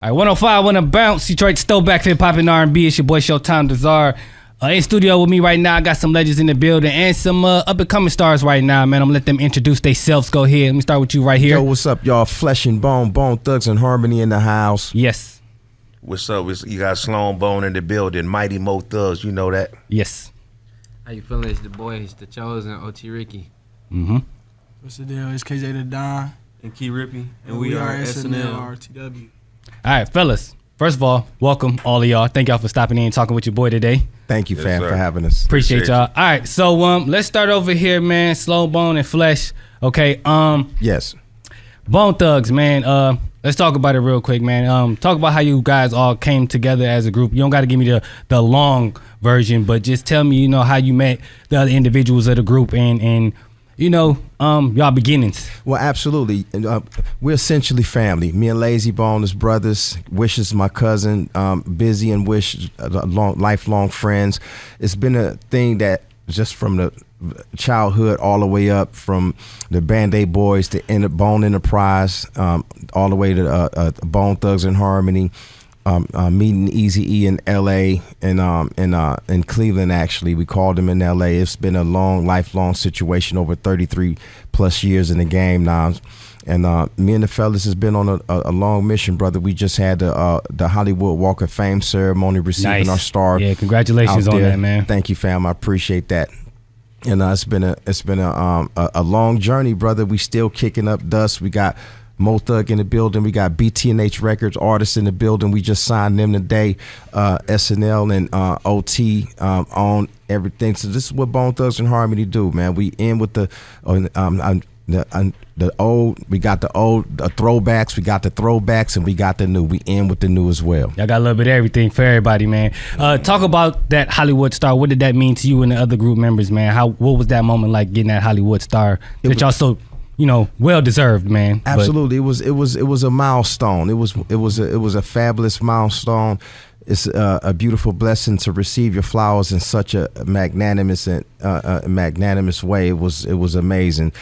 All right, 105, wanna bounce. Detroit's throwback hip hop and R&B. It's your boy Showtime Desire. In studio with me right now, I got some legends in the building and some up and coming stars right now, man. I'm gonna let them introduce themselves. Go ahead. Let me start with you right here. Yo, what's up, y'all? Flesh and Bone, Bone Thugs and Harmony in the house. Yes. What's up? You got Sloan Bone in the building. Mighty Mo Thugs, you know that. Yes. How you feeling? It's the boy, it's the chosen, OT Ricky. Mm-hmm. What's the deal? It's KJ the Don. And Key Rippy. And we are SNL.RTW. All right, fellas. First of all, welcome all of y'all. Thank y'all for stopping in and talking with your boy today. Thank you, Yes, fam, sir. for having us. Appreciate y'all. All right, so let's start over here, man. Sloan Bone and Flesh. Okay. Yes. Bone Thugs, man. Let's talk about it real quick, man. Talk about how you guys all came together as a group. You don't got to give me the long version, but just tell me, how you met the other individuals of the group and y'all beginnings. Well, absolutely. We're essentially family. Me and Lazy Bone is brothers. Wish is my cousin. Busy and Wish, lifelong friends. It's been a thing that just from the childhood all the way up, from the Band-Aid Boys to Bone Enterprise, all the way to Bone Thugs and Harmony. Meeting Eazy-E in L.A. and in Cleveland. Actually, we called him in L.A. It's been a lifelong situation over 33 plus years in the game now. And me and the fellas has been on a long mission, brother. We just had the Hollywood Walk of Fame ceremony, receiving our star. Yeah, congratulations on that, man. Thank you, fam. I appreciate that. And it's been a long journey, brother. We still kicking up dust. We got Mo Thug in the building. We got BT&H Records artists in the building. We just signed them today. SNL and OT on everything. So this is what Bone Thugs and Harmony do, man. We in with the old. We got the old throwbacks. We got the throwbacks, and we got the new. We in with the new as well. Y'all got a little bit of everything for everybody, man. Talk about that Hollywood star. What did that mean to you and the other group members, man? What was that moment like, getting that Hollywood star that y'all so well deserved, man? Absolutely, it was a milestone. It was a fabulous milestone. It's a beautiful blessing to receive your flowers in such a magnanimous way. It was amazing.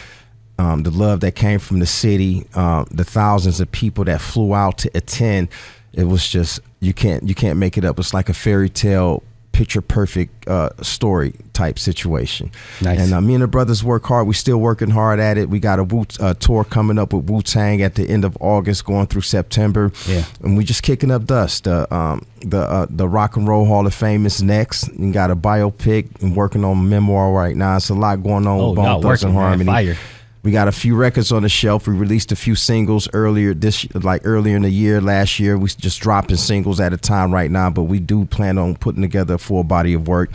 The love that came from the city, the thousands of people that flew out to attend. It was just you can't make it up. It's like a fairy tale, picture perfect story type situation. Nice. And me and the brothers work hard. We still working hard at it. We got a tour coming up with Wu Tang at the end of August, going through September. Yeah. And we just kicking up dust. The Rock and Roll Hall of Fame is next. We got a biopic and working on Memoir right now. It's a lot going on with Bone Thugs and Harmony. Fire. We got a few records on the shelf. We released a few singles earlier in the year. Last year, we just dropping singles at a time right now, but we do plan on putting together a full body of work.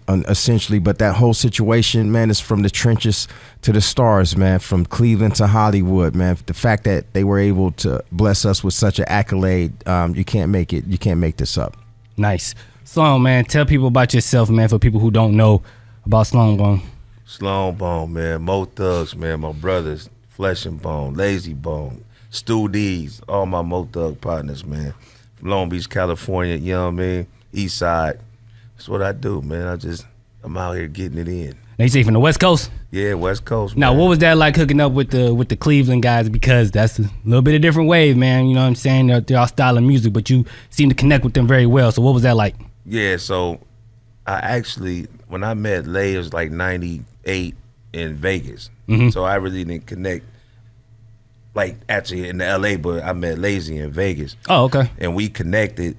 Essentially, but that whole situation, man, is from the trenches to the stars, man, from Cleveland to Hollywood, man. The fact that they were able to bless us with such an accolade, you can't make this up. Nice. Sloan, man, tell people about yourself, man, for people who don't know about Sloan Bone. Sloan Bone, man. Mo Thugs, man. My brothers. Flesh and Bone. Lazy Bone. Stu D's. All my Mo Thug partners, man. From Long Beach, California, you know what I mean? East Side. That's what I do, man. I'm out here getting it in. Now you say from the West Coast? Yeah, West Coast, Now, man. what was that like hooking up with the Cleveland guys? Because that's a little bit of different wave, man. You know what I'm saying? They're all style of music, but you seem to connect with them very well. So what was that like? Yeah, so I actually, when I met Lay, it was like 98 in Vegas. Mm-hmm. So I really didn't connect, like actually in the LA, but I met Lazy in Vegas. Oh, okay. And we connected,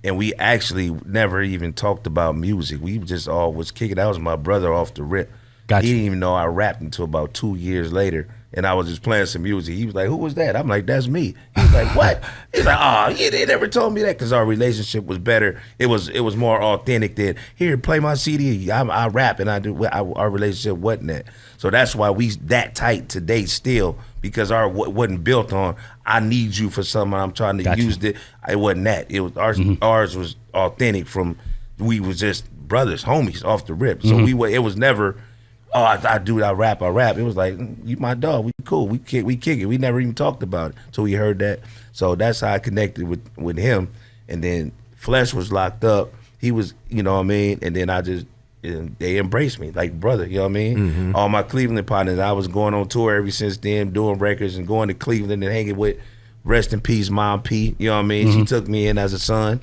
and we actually never even talked about music. We just all was kicking. That was my brother off the rip. Gotcha. He didn't even know I rapped until about 2 years later. And I was just playing some music. He was like, "Who was that?" I'm like, "That's me." He was like, "What?" He's like, "Oh, yeah, they never told me that," because our relationship was better. It was more authentic than, "Here, play my CD. I rap and I do." Our relationship wasn't that. So that's why we that tight today still, because our wasn't built on, I need you for something, I'm trying to use it. It wasn't that. It was ours was authentic from, we was just brothers, homies off the rip. So it was never, "Oh, I rap. It was like, you my dog, we cool, we kick it. We never even talked about it till we heard that. So that's how I connected with him. And then Flesh was locked up. He was, you know what I mean? And then they embraced me like brother, you know what I mean? Mm-hmm. All my Cleveland partners, I was going on tour ever since then, doing records and going to Cleveland and hanging with rest in peace, Mom P. You know what I mean? She took me in as a son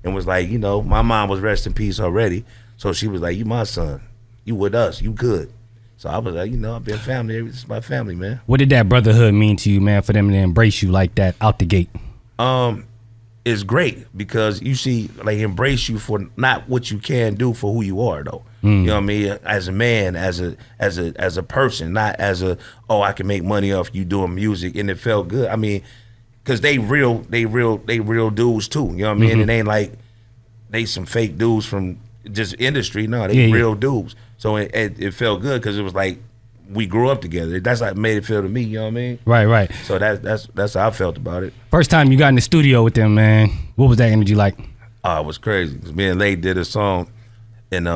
and was like, you know, my mom was rest in peace already. So she was like, you my son. You with us. You good. So I was like, you know, I've been family. This is my family, man. What did that brotherhood mean to you, man, for them to embrace you like that out the gate? It's great because you see, like, embrace you for not what you can do, for who you are, though. You know what I mean? As a man, as a person, not as a, oh, I can make money off you doing music, and it felt good. I mean, because they real dudes too. You know what I mean? It ain't like they some fake dudes from just industry. No, they real dudes. So it felt good because it was like we grew up together. That's how it made it feel to me. You know what I mean? Right. So that's how I felt about it. First time you got in the studio with them, man, what was that energy like? Oh, it was crazy. 'Cause me and Lay did a song, and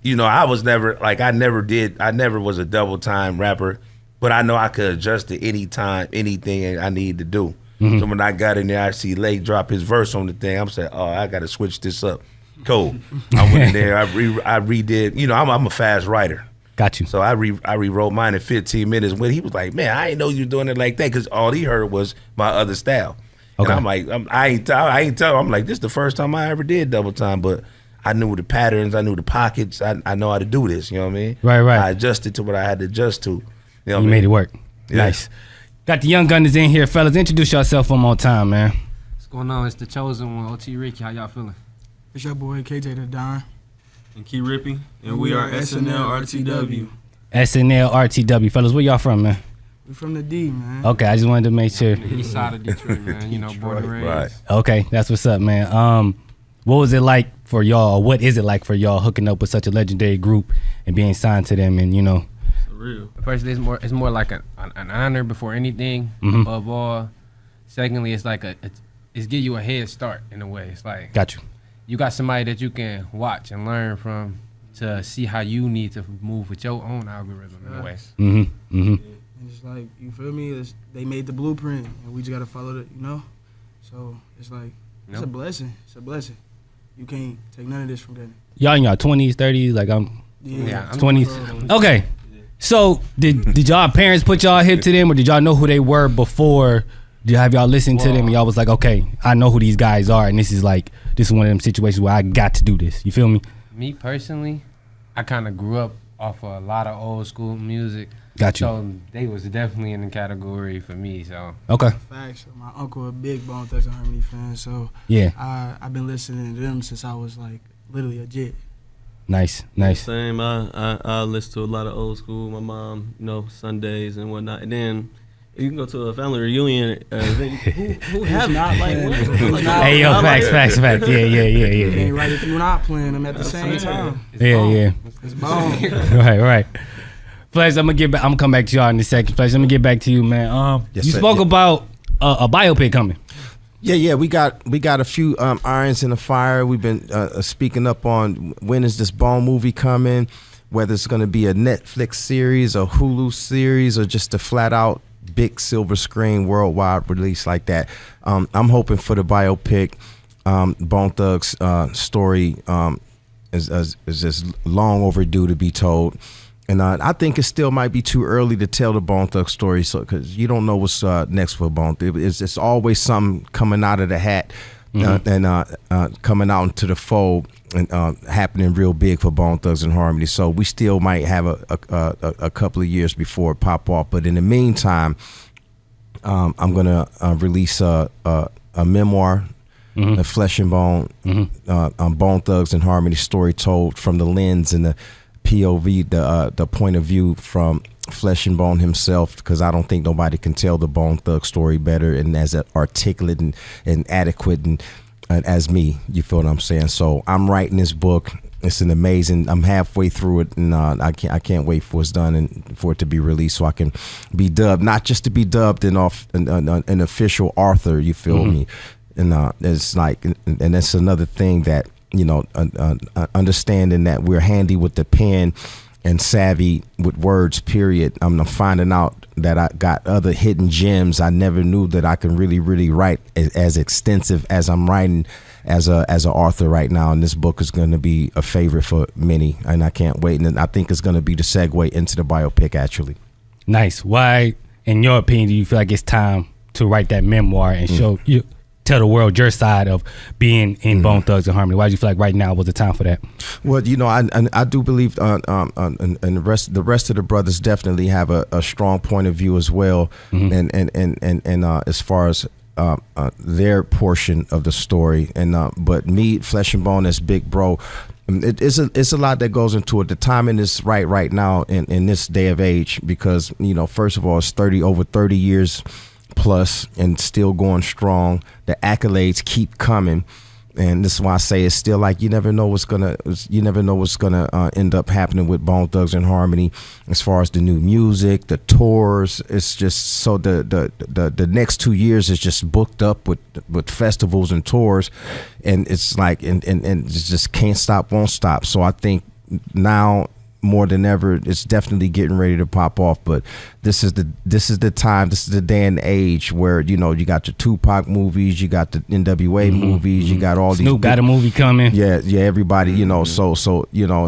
you know, I never was a double time rapper, but I know I could adjust to any time, anything I need to do. So when I got in there, I see Lay drop his verse on the thing. I'm saying, oh, I got to switch this up. Cool. I went in there. I redid. You know, I'm a fast writer. Got you. So I rewrote mine in 15 minutes. When he was like, man, I didn't know you were doing it like that, because all he heard was my other style. Okay. And I'm like, I ain't tell. I'm like, this is the first time I ever did double time, but I knew the patterns, I knew the pockets, I know how to do this. You know what I mean? Right. I adjusted to what I had to adjust to. You know what You I made mean? it work. Yeah. Nice. Got the young gunners in here, fellas. Introduce yourself one more time, man. What's going on? It's the chosen one, OT Ricky. How y'all feeling? It's your boy KJ the Don. And Key Rippy, and we are SNL.RTW. SNL.RTW. Fellas, where y'all from, man? We from the D, man. Okay, I just wanted to make sure. The east side of Detroit, man. You know, born and raised. Right. Okay, that's what's up, man. What was it like for y'all, or what is it like for y'all hooking up with such a legendary group and being signed to them, and, you know? For real. First, it's more like an honor before anything, above all. Secondly, it's like it's give you a head start in a way. It's like Got you. you got somebody that you can watch and learn from to see how you need to move with your own algorithm in a way. And it's like, you feel me? They made the blueprint, and we just gotta follow it, you know? So it's like, it's a blessing. It's a blessing. You can't take none of this from them. Y'all in y'all 20s, 30s, like I'm Yeah, I'm 20s. Okay. So did y'all parents put y'all hip to them, or did y'all know who they were before? Have y'all listened to them and y'all was like, okay, I know who these guys are, and this is one of them situations where I got to do this. You feel me? Me personally, I kind of grew up off of a lot of old school music. Got you. So they was definitely in the category for me. So Okay. Facts. My uncle a big Bone Thugs and Harmony fan, so Yeah. I've been listening to them since I was like literally a jit. Nice. Same. I listen to a lot of old school. My mom, you know, Sundays and whatnot. And then you can go to a family reunion. Who have not like? Hey yo, facts. Yeah. It ain't right if you're not playing them at the same time. Yeah. It's Bone. Right. Flex, I'm gonna come back to y'all in a second. Flex, I'm gonna get back to you, man. Yes, You sir. spoke about a biopic coming. Yeah, we got a few irons in the fire. We've been speaking up on when is this Bone movie coming, whether it's going to be a Netflix series, a Hulu series, or just a flat out big silver screen worldwide release like that. I'm hoping for the biopic. Bone Thugs story is just long overdue to be told. And I think it still might be too early to tell the Bone Thugs story, so because you don't know what's next for Bone Thugs. It's always something coming out of the hat and coming out into the fold and happening real big for Bone Thugs and Harmony. So we still might have a couple of years before it pop off. But in the meantime, I'm gonna release a memoir, a Flesh and Bone, Bone Thugs and Harmony story told from the lens and the POV, the point of view from Flesh and Bone himself, because I don't think nobody can tell the Bone Thug story better and as articulate and adequate and as me. You feel what I'm saying? So I'm writing this book. It's an amazing. I'm halfway through it, and I can't wait for it's done and for it to be released, so I can be dubbed, not just to be dubbed an official author. You feel me? And it's like, and that's another thing that, you know, understanding that we're handy with the pen and savvy with words, period. I'm finding out that I got other hidden gems I never knew that I can really write as extensive as I'm writing as an author right now. And this book is going to be a favorite for many, and I can't wait. And I think it's going to be the segue into the biopic, actually. Nice. Why, in your opinion, do you feel like it's time to write that memoir and tell the world your side of being in Bone Thugs and Harmony? Why do you feel like right now was the time for that? Well, I do believe and the rest of the brothers definitely have a strong point of view as well, and as far as their portion of the story, and but me, Flesh and Bone, as Big Bro, it's a lot that goes into it. The timing is right now in this day of age, because first of all, it's over 30 years plus and still going strong. The accolades keep coming, and this is why I say it's still like you never know what's gonna end up happening with Bone Thugs and Harmony as far as the new music, the tours. It's just so the next 2 years is just booked up with festivals and tours, and it's like and it just can't stop, won't stop. So I think now more than ever, it's definitely getting ready to pop off. But this is the time, this is the day and age where you got your Tupac movies, you got the NWA movies, you got all these. Snoop got a movie coming. Yeah, everybody, So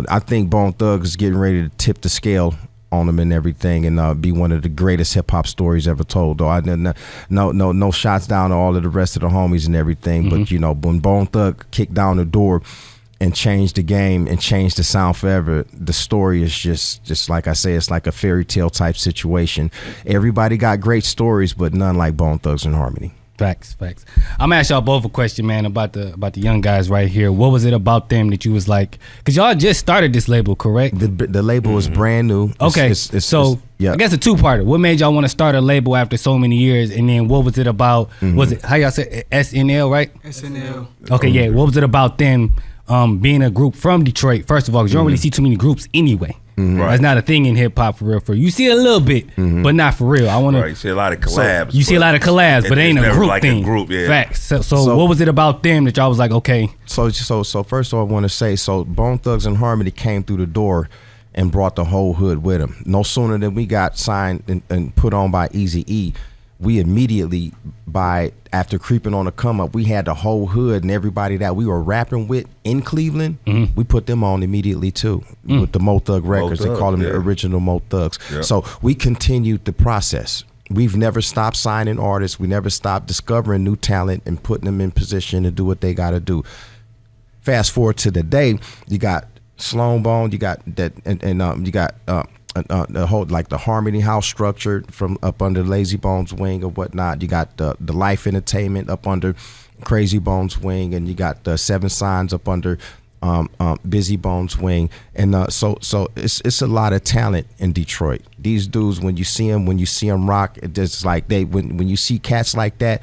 I think Bone Thugs is getting ready to tip the scale on them and everything, and be one of the greatest hip hop stories ever told. Though no shots down to all of the rest of the homies and everything, but when Bone Thug kicked down the door and changed the game and changed the sound forever, the story is just like I say, it's like a fairy tale type situation. Everybody got great stories, but none like Bone Thugs and Harmony. Facts. I'm gonna ask y'all both a question, man, about the young guys right here. What was it about them that you was like, because y'all just started this label, correct? The label is brand new. Okay, I guess a two-parter. What made y'all want to start a label after so many years, and then what was it about? Was it, how y'all say, SNL, right? SNL. Okay, yeah. What was it about them being a group from Detroit, first of all, because you don't really see too many groups anyway. Right. That's not a thing in hip hop for real. You see a little bit, but not for real. I want to. You see a lot of collabs. You see a lot of collabs, but it ain't a group like thing. A group, yeah. Facts. So what was it about them that y'all was like, okay? So first of all, I want to say, Bone Thugs and Harmony came through the door and brought the whole hood with them. No sooner than we got signed and put on by Eazy-E, we immediately, after creeping on the come up, we had the whole hood and everybody that we were rapping with in Cleveland. We put them on immediately too with the Mo Thug records. They call them the original Mo Thugs. Yeah. So we continued the process. We've never stopped signing artists. We never stopped discovering new talent and putting them in position to do what they got to do. Fast forward to the day, you got Sloan Bone, you got that, and you got. The whole, like, the Harmony House structure from up under Lazy Bones wing or whatnot. You got the Life Entertainment up under Crazy Bones wing, and you got the Seven Signs up under Busy Bones wing. And so it's a lot of talent in Detroit. These dudes, when you see them rock, it's like when you see cats like that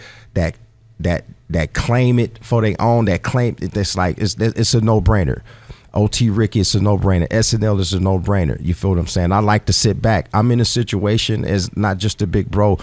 claim it for their own, that claim it, it's like it's a no-brainer. OT Ricky, it's a no-brainer. SNL is a no-brainer. You feel what I'm saying? I like to sit back. I'm in a situation as not just a big bro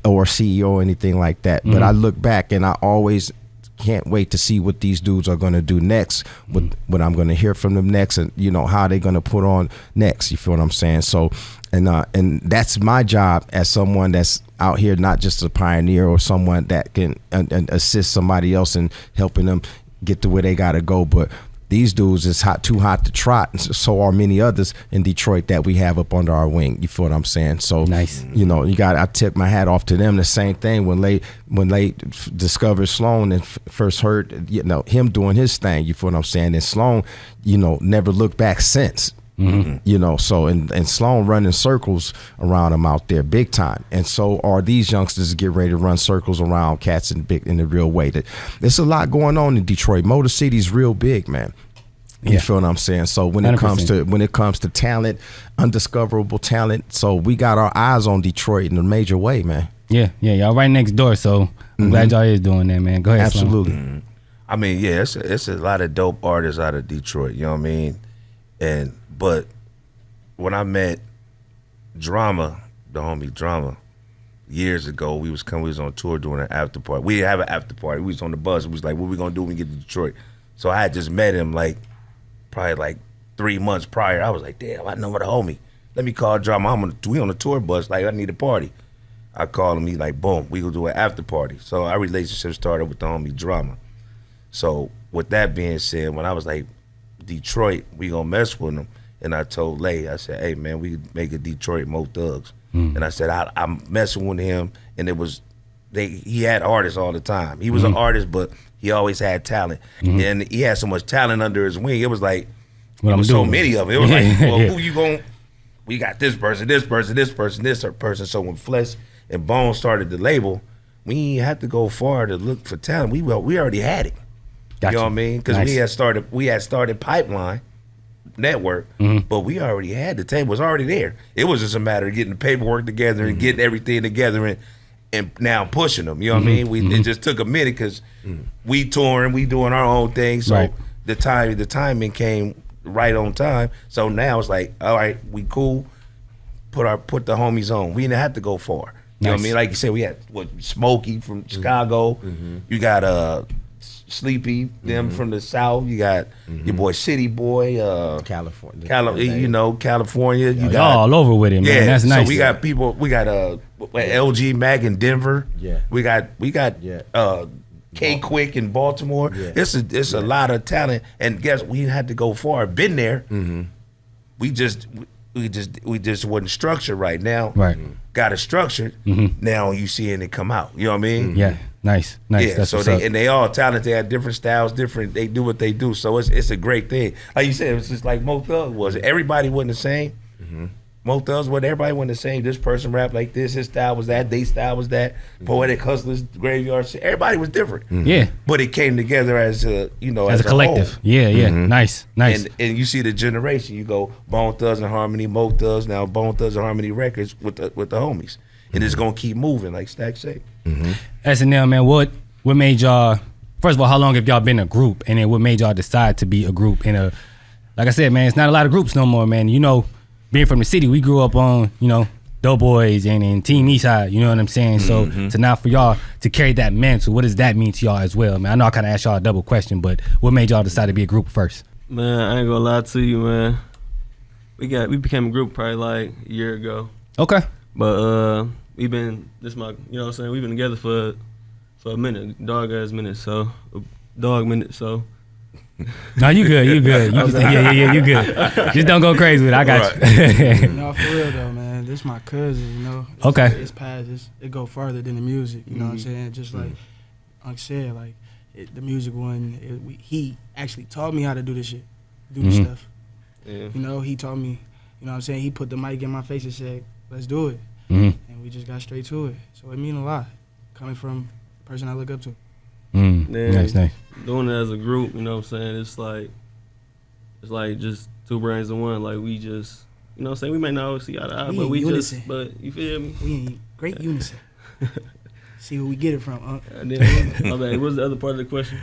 or CEO or anything like that, but I look back and I always can't wait to see what these dudes are going to do next, what I'm going to hear from them next, and how they're going to put on next. You feel what I'm saying? So, and that's my job as someone that's out here, not just a pioneer or someone that can assist somebody else in helping them get to where they got to go, but these dudes is too hot to trot, and so are many others in Detroit that we have up under our wing. You feel what I'm saying? So nice. I tip my hat off to them. The same thing when they discovered Sloan and first heard him doing his thing. You feel what I'm saying? And Sloan, never looked back since. So and Sloan running circles around him out there big time, and so are these youngsters get ready to run circles around cats in the real way. There's a lot going on in Detroit. Motor City's real big, man. You feel what I'm saying? So when it comes to talent, undiscoverable talent, so we got our eyes on Detroit in a major way, man. Yeah, y'all right next door, so I'm glad y'all is doing that, man. Go ahead. Absolutely. I mean, yeah, it's a lot of dope artists out of Detroit. You know what I mean? But when I met Drama, the homie Drama, years ago, we was on tour doing an after party. We didn't have an after party. We was on the bus. We was like, what we gonna do when we get to Detroit? So I had just met him probably 3 months prior. I was like, damn, I know what a homie. Let me call Drama. We on the tour bus. Like, I need a party. I call him. He like, boom, we gonna do an after party. So our relationship started with the homie Drama. So with that being said, when I was like, Detroit, we gonna mess with them. And I told Lay, I said, hey, man, we make a Detroit Mo Thugs. And I said, I'm messing with him. And it was he had artists all the time. He was an artist, but he always had talent, and he had so much talent under his wing. It was like so many of it. It was like, well, who you going? We got this person, this person, this person, this person. So when Flesh and Bone started the label, we didn't have to go far to look for talent. We already had it. Gotcha. You know what I mean? Because we had started Pipeline Network, but we already had the table. Was already there. It was just a matter of getting the paperwork together and getting everything together and now pushing them. You know what I mean? It just took a minute because we touring, we doing our own thing. So the timing came right on time. So now it's like, all right, we cool. Put the homies on. We didn't have to go far. You know what I mean? Like you said, we had Smokey from Chicago. You got Sleepy, them from the South. You got your boy City Boy, California. California. You got y'all all over with it, man. Yeah, That's nice. So we got people. We got LG Mac in Denver. Yeah. We got K Quick in Baltimore. Yeah. It's a lot of talent. And guess we didn't have to go far. Been there. We just wasn't structured right now. Right. Got it structured. Now you seeing it come out. You know what I mean? Yeah. Nice. Yeah, That's so they all talented. They have different styles, they do what they do. So it's a great thing. Like you said, it's just like Mo Thug was. Everybody wasn't the same. Mo Thugs wasn't, everybody wasn't the same. This person rapped like this, his style was that, they style was that. Poetic Hustlers, Graveyard, everybody was different. Yeah. But it came together as a, as a collective. whole. Yeah. Nice. And you see the generation. You go Bone Thugs and Harmony, Mo Thugs, now Bone Thugs and Harmony Records with the homies. And it's gonna keep moving, like Stack say. SNL, man, what made y'all, first of all, how long have y'all been a group? And then what made y'all decide to be a group like I said, man, it's not a lot of groups no more, man. Being from the city, we grew up on, Doughboys and Team Eastside, you know what I'm saying? So to now for y'all to carry that mantle, what does that mean to y'all as well, man? I know I kind of asked y'all a double question, but what made y'all decide to be a group first? Man, I ain't gonna lie to you, man. We became a group probably like a year ago. Okay. But we've been we've been together for a minute, dog minute, so. No, you good. You good. Just don't go crazy with it. I got you. No, for real though, man. This my cousin, Okay. It's past. It go farther than the music. You know what I'm saying? Just like Unc said, like the music one. He actually taught me how to do this shit, this stuff. Yeah. He taught me. You know what I'm saying? He put the mic in my face and said, "Let's do it," and we just got straight to it. So it mean a lot coming from the person I look up to. Nice. Doing it as a group, you know what I'm saying? It's like just two brains in one. Like we just, you know what I'm saying? We may not always see eye to eye, but you feel me? We in great unison. See where we get it from, And then, what was the other part of the question?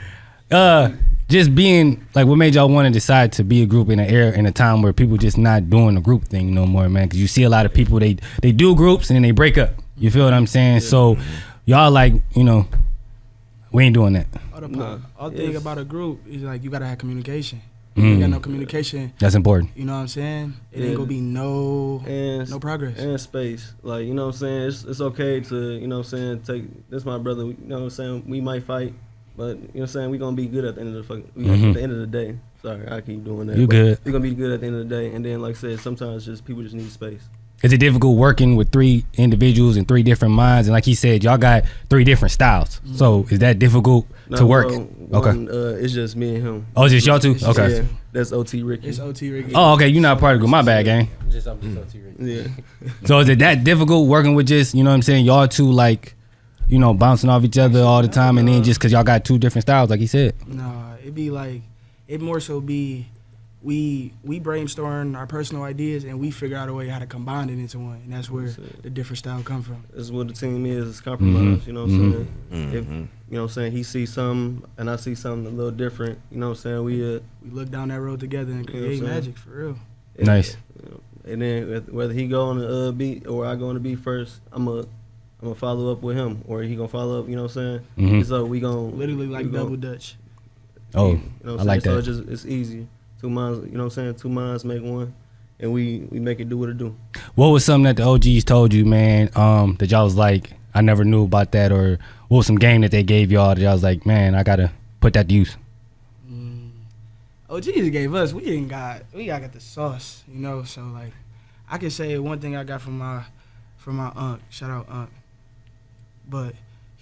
Just being like, what made y'all want to decide to be a group in a time where people just not doing the group thing no more, man? Because you see a lot of people, they do groups and then they break up. You feel what I'm saying? Yeah. So y'all like, we ain't doing that. All the thing about a group is like you gotta have communication. If you got no communication, that's important. You know what I'm saying? It ain't gonna be no progress. And space. Like, you know what I'm saying? It's okay to, you know what I'm saying, this my brother, you know what I'm saying, we might fight, but you know what I'm saying, we gonna be good at the end of at the end of the day. Sorry, I keep doing that. You good. We're gonna be good at the end of the day, and then like I said, sometimes people just need space. Is it difficult working with 3 individuals and 3 different minds? And like he said, y'all got 3 different styles. So is that difficult to work? Okay. It's just me and him. Oh, it's just y'all two? Okay. Yeah, that's OT Ricky. It's OT Ricky. Oh, okay. You're not part of the group. My bad, gang. I'm just OT Ricky. Yeah. So is it that difficult working with just, you know what I'm saying, y'all two like, bouncing off each other all the time and then just because y'all got 2 different styles, like he said? Nah, it'd be like, it more so be, we brainstorm our personal ideas and we figure out a way how to combine it into one, and that's where the different style come from. That's what the team is. It's compromise. You know what I'm saying? If you know what I'm saying, he sees something and I see something a little different. You know what I'm saying? We look down that road together and create magic for real. Nice. And then whether he go on the beat or I go on the beat first, I'm gonna follow up with him, or he gonna follow up. You know what I'm saying? So we gonna literally like double Dutch. Oh, you know what I like that. So it's easy. 2 minds, you know what I'm saying? 2 minds make one, and we make it do what it do. What was something that the OGs told you, man, that y'all was like, I never knew about that, or what was some game that they gave y'all that y'all was like, man, I gotta put that to use? OGs gave us, we got the sauce, so like, I can say one thing I got from my Unc, shout out Unc, but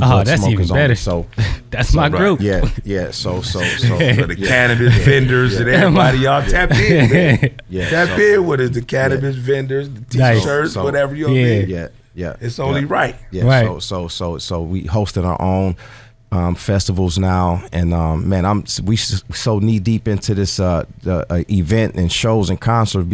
Oh, that's even better. So that's my group. yeah. So the cannabis vendors and everybody, y'all tap in, man. Tap in with it. The cannabis vendors, the t-shirts, whatever you're Yeah. It's only right. Yeah. Right. So we hosted our own festivals now, and man, we so knee deep into this event and shows and concerts.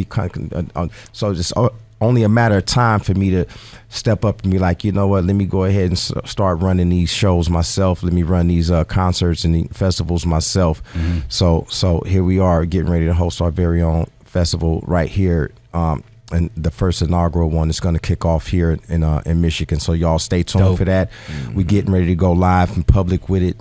So it's only a matter of time for me to step up and be like, you know what? Let me go ahead and start running these shows myself. Let me run these concerts and the festivals myself. Mm-hmm. So here we are getting ready to host our very own festival right here. And the first inaugural one is going to kick off here in Michigan. So y'all stay tuned for that. Mm-hmm. We're getting ready to go live in public with it,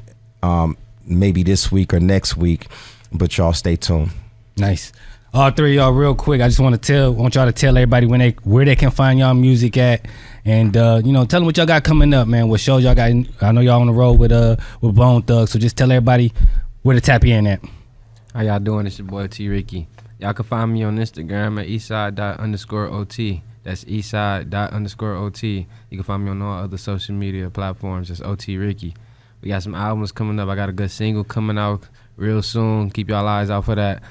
maybe this week or next week. But y'all stay tuned. Nice. All three of y'all, real quick, I just want y'all to tell everybody where they can find y'all music at, and tell them what y'all got coming up, man. What shows y'all got? I know y'all on the road with Bone Thugs, so just tell everybody where to tap in at. How y'all doing? It's your boy T Ricky. Y'all can find me on Instagram at eastside._OT. That's eastside._OT. You can find me on all other social media platforms. It's OT Ricky. We got some albums coming up. I got a good single coming out real soon. Keep y'all eyes out for that.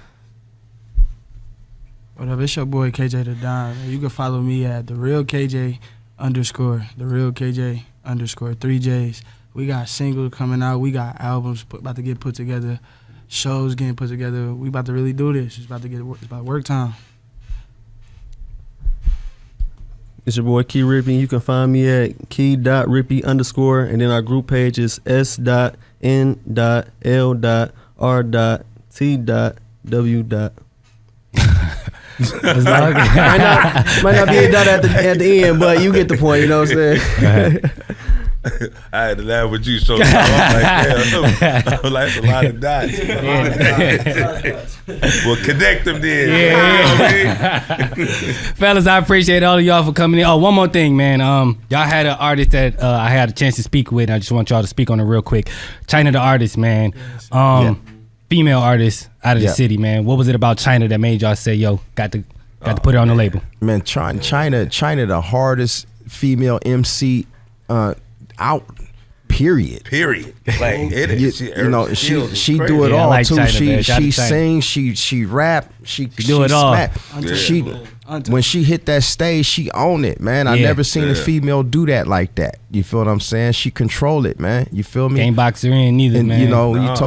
What up? It's your boy KJ the Don. You can follow me at the real KJ _, 3 J's. We got singles coming out. We got albums about to get put together. Shows getting put together. We about to really do this. It's about work time. It's your boy Key Rippy. You can find me at key.rippy_, and then our group page is s.n.l.r.t.w. Might not be a dot at the end, but you get the point. You know what I'm saying? I had to laugh with you so I'm like, that's a lot of dots. Well, connect them then. Fellas, I appreciate all of y'all for coming in. Oh, one more thing, man. Y'all had an artist that I had a chance to speak with. I just want y'all to speak on it real quick. Chyna the Artist, man. Female artist out of the city, man. What was it about Chyna that made y'all say, yo, got to put it on the label? Man, Chyna the hardest female MC out. Period. Like she do it all like too. Chyna, she sings, she rap, she do it all. When she hit that stage, she own it, man. I never seen a female do that like that. You feel what I'm saying? She control it, man. You feel me? Can't box her in neither, and, man.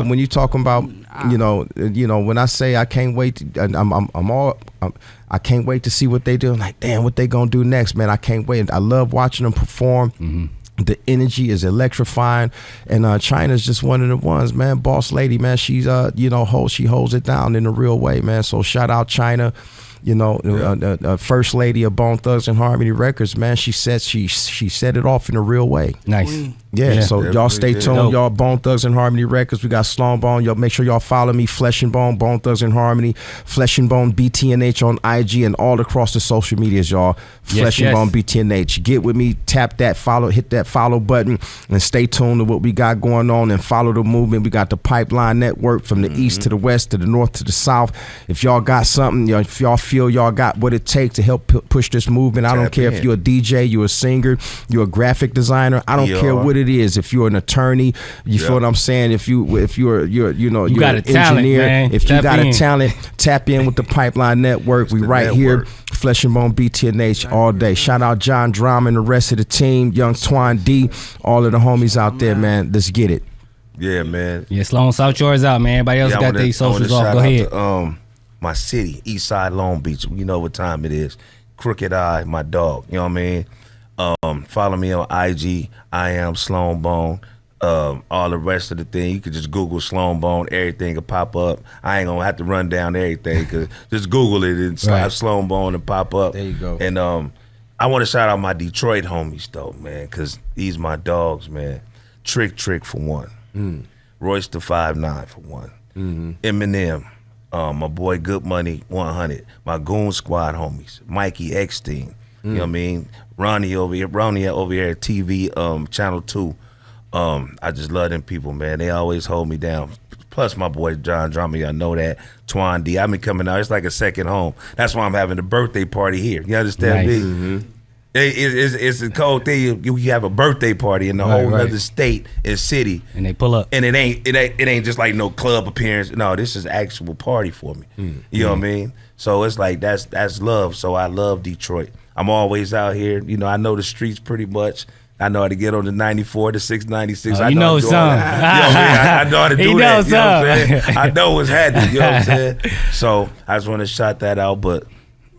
When you talking about, when I say I can't wait, I can't wait to see what they do. I'm like, damn, what they gonna do next, man? I can't wait. I love watching them perform. Mm-hmm. The energy is electrifying, and Chyna's just one of the ones, man. Boss lady, man. She's she holds it down in a real way, man. So shout out Chyna. First lady of Bone Thugs and Harmony Records, man. She set it off in a real way. Nice. Yeah, so y'all stay tuned. Y'all, Bone Thugs and Harmony Records. We got Sloan Bone. Y'all make sure y'all follow me, Flesh and Bone, Bone Thugs and Harmony, Flesh and Bone BTNH on IG and all across the social medias, y'all. Flesh and Bone BTNH. Get with me, tap that follow, hit that follow button, and stay tuned to what we got going on and follow the movement. We got the Pipeline Network from the east to the west to the north to the south. If y'all got something, if y'all feel y'all got what it takes to help push this movement, I don't care if you're a DJ, you're a singer, you're a graphic designer. I don't care what it is. If you're an attorney, you feel what I'm saying. If you're got an a talent, engineer, man. if you got a talent, tap in with the Pipeline Network. We right here, Flesh and Bone BTNH all day. Shout out John Drama and the rest of the team, Young Twan D, all of the homies out there, man. Let's get it. Yeah, man. Yeah, Sloan South Shore is out, man. Everybody else got their socials off. Go ahead. To, my city, East Side Long Beach. You know what time it is. Crooked Eye, my dog. You know what I mean? Follow me on IG. I am Sloan Bone. All the rest of the thing, you could just Google Sloan Bone. Everything will pop up. I ain't gonna have to run down everything because just Google it and slap Sloan Bone and pop up. There you go. And I want to shout out my Detroit homies though, man, because these my dogs, man. Trick for one. Royce the 5'9" for one. Eminem. My boy Good Money 100. My Goon Squad homies. Mikey Eckstein. You know what I mean? Ronnie over here at TV Channel 2. I just love them people, man. They always hold me down. Plus my boy John Drama, y'all know that. Twan D. I've been coming out. It's like a second home. That's why I'm having a birthday party here. You understand me? It's a cold thing. You have a birthday party in a whole other state and city, and they pull up, and it ain't just like no club appearance. No, this is actual party for me. You know what I mean? So it's like that's love. So I love Detroit. I'm always out here. You know, I know the streets pretty much. I know how to get on the 94, the 696. You know some. I know how to do that. You know what I'm saying? I know what's happening. You know what I'm saying? So I just want to shout that out. But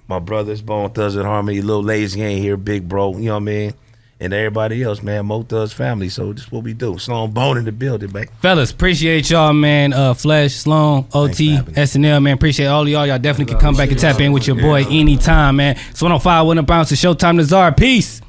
my brothers, Bone Thugs and Harmony, Lil Lazy ain't here, Big Bro. You know what I mean? And everybody else, man, Mo Thugs family. So this is what we do. Sloan Bone in the building, man. Fellas, appreciate y'all, man. Flesh, Sloan, OT, SNL, man. Appreciate all of y'all. Y'all definitely can come back and tap in with your boy anytime, man. It's 105, 1 bounce. It's Showtime to Czar. Peace.